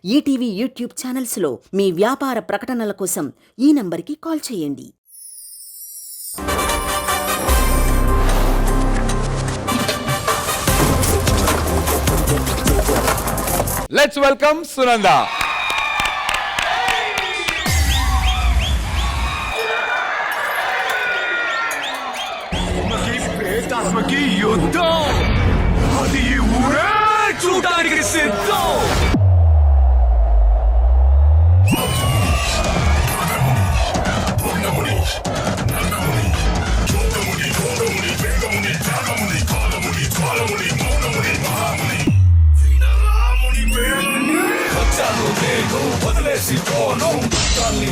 ETV YouTube ఛానల్స్లో మీ వ్యాపార ప్రకటనల కోసం ఈ నంబర్కి కాల్ చేయండి. Let's welcome Sunanda. ప్రేతాత్మకి యుద్ధం అది ఈ ఊరే చూడడానికి సిద్ధం. వదిలేసి పోను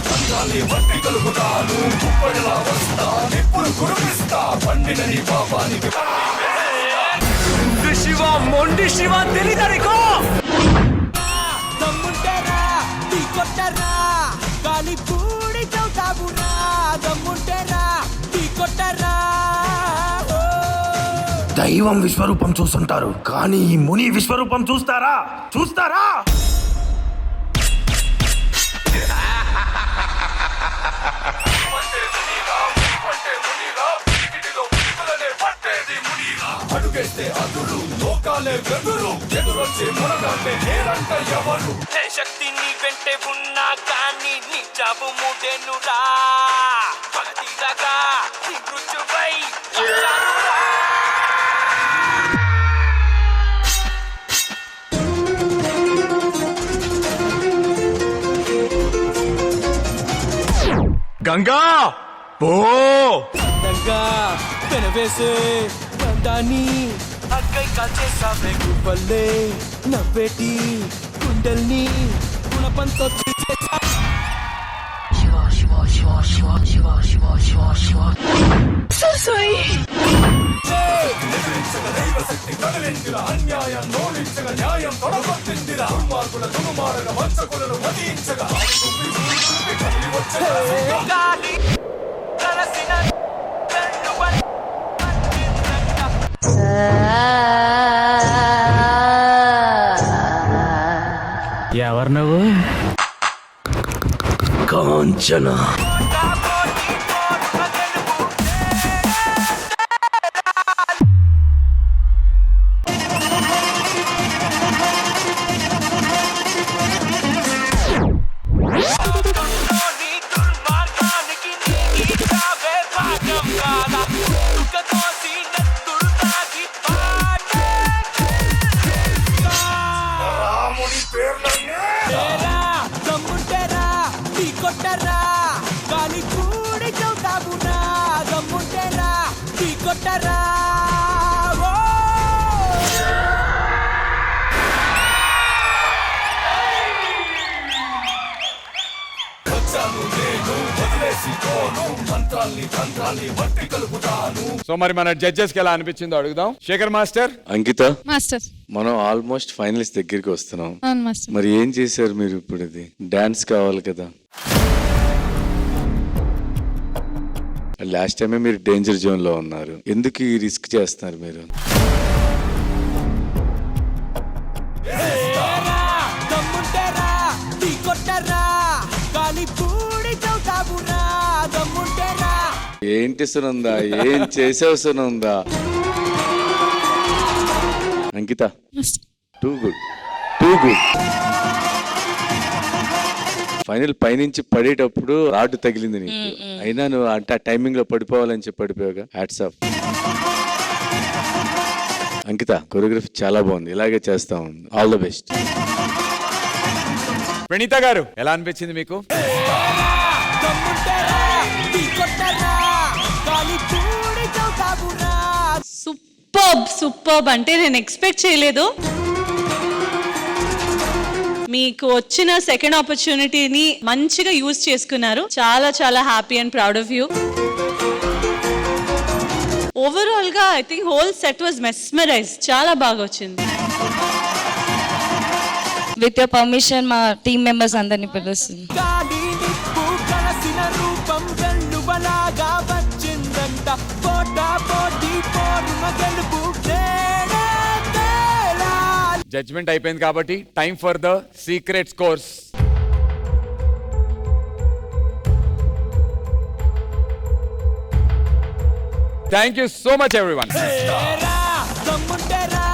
తంత్రాన్ని బట్టి కలుగుతాను కుప్పడిలా వస్తా నిప్పులు కురిపిస్తా పండిన నీ పాపానికి శివ మొండి శివ తెలియదనికో దమ్ముంటేరా నీ కొట్టరా గాలి పూడి చౌతాబురా దమ్ముంటేరా నీ కొట్టరా. దైవం విశ్వరూపం చూస్తుంటారు కానీ ఈ ముని విశ్వరూపం చూస్తారా? అడుగేస్తే అదురు లోకాలే వెదురు ఎదురొచ్చే మునగాంటే నేరంట ఎవరు. శక్తి నీ వెంటే ఉన్నా కానీ నీ జాబు మూడేనురా పగతీరగా నీ మృత్యువై గంగా పో దంగా పెనవేసే బండాని అక్కై కాల్చేసావే గువ్వల్లే నవ్వేటి కుండల్ని గుణపంతో కదిలిందిరా అన్యాయం నోడించగా న్యాయం తొడగొట్టిందిరా దుర్మార్గుల దుర్మార్గ వంచకులను వధించగా కదిలి వచ్చే గాలి కలసిన కన్నువల్ ఎవరు నువ్వు? కాంచన రాముని పేర్లన్నీ దమ్ముంటేరా నీ కొట్టరా గాలి పూడి చౌతాబురా దమ్ముంటేరా నీ కొట్టరా. వచ్చాను నేను వదిలేసి పోను తంత్రాన్ని బట్టి కలుపుతాను. సో మరి మన జడ్జెస్ కి ఎలా అనిపించిందో అడుగుదాం. శేఖర్ మాస్టర్, అంకిత, మాస్టర్. మనం ఆల్మోస్ట్ ఫైనలిస్ట్ దగ్గరికి వస్తున్నాం. అవును మాస్టర్. మరి ఏం చేశారు మీరు ఇప్పుడు? ఇది డాన్స్ కావాలి కదా. లాస్ట్ టైమే మీరు డేంజర్ జోన్ లో ఉన్నారు, ఎందుకు ఈ రిస్క్ చేస్తున్నారు మీరు? దమ్ముంటేరా నీ కొట్టరా గాలి పూడి చౌతాబురా దమ్ముంటేరా. ఏంటి సునందా, ఏం చేసావు సునందా? అంకిత, టూ గుడ్. ఫైనల్ పైనుంచి పడేటప్పుడు రాడ్ తగిలింది నీకు, అయినా నువ్వు అంటే ఆ టైమింగ్ లో పడిపోవాలని చెప్పి పడిపోయాగా. Hats off. అంకిత, కొరియోగ్రఫీ చాలా బాగుంది, ఇలాగే చేస్తా ఉంది. All the best. ప్రణీత గారు ఎలా అనిపించింది మీకు? దమ్ముంటేరా నీ కొట్టరా గాలి పూడి చౌతాబురా. సూపర్బ్ అంటే నేను ఎక్స్పెక్ట్ చేయలేదు. మీకు వచ్చిన సెకండ్ ఆపర్చునిటీని మంచిగా యూజ్ చేసుకున్నారు. చాలా చాలా happy and proud of you. Overall గా I think whole set was mesmerize. చాలా బాగా వచ్చింది. విత్ యువర్ పర్మిషన్ మా టీమ్ మెంబర్స్ అందరినీ పిలుస్తుంది. గాలి నిప్పు కలసిన రూపం వెల్లువలాగా వచ్చిందంట పోటా పోటీ పోరున గెలుపు జడ్జ్మెంట్ అయిపోయింది కాబట్టి time for the secret scores. Thank you so much everyone. రా దమ్ముంటే రా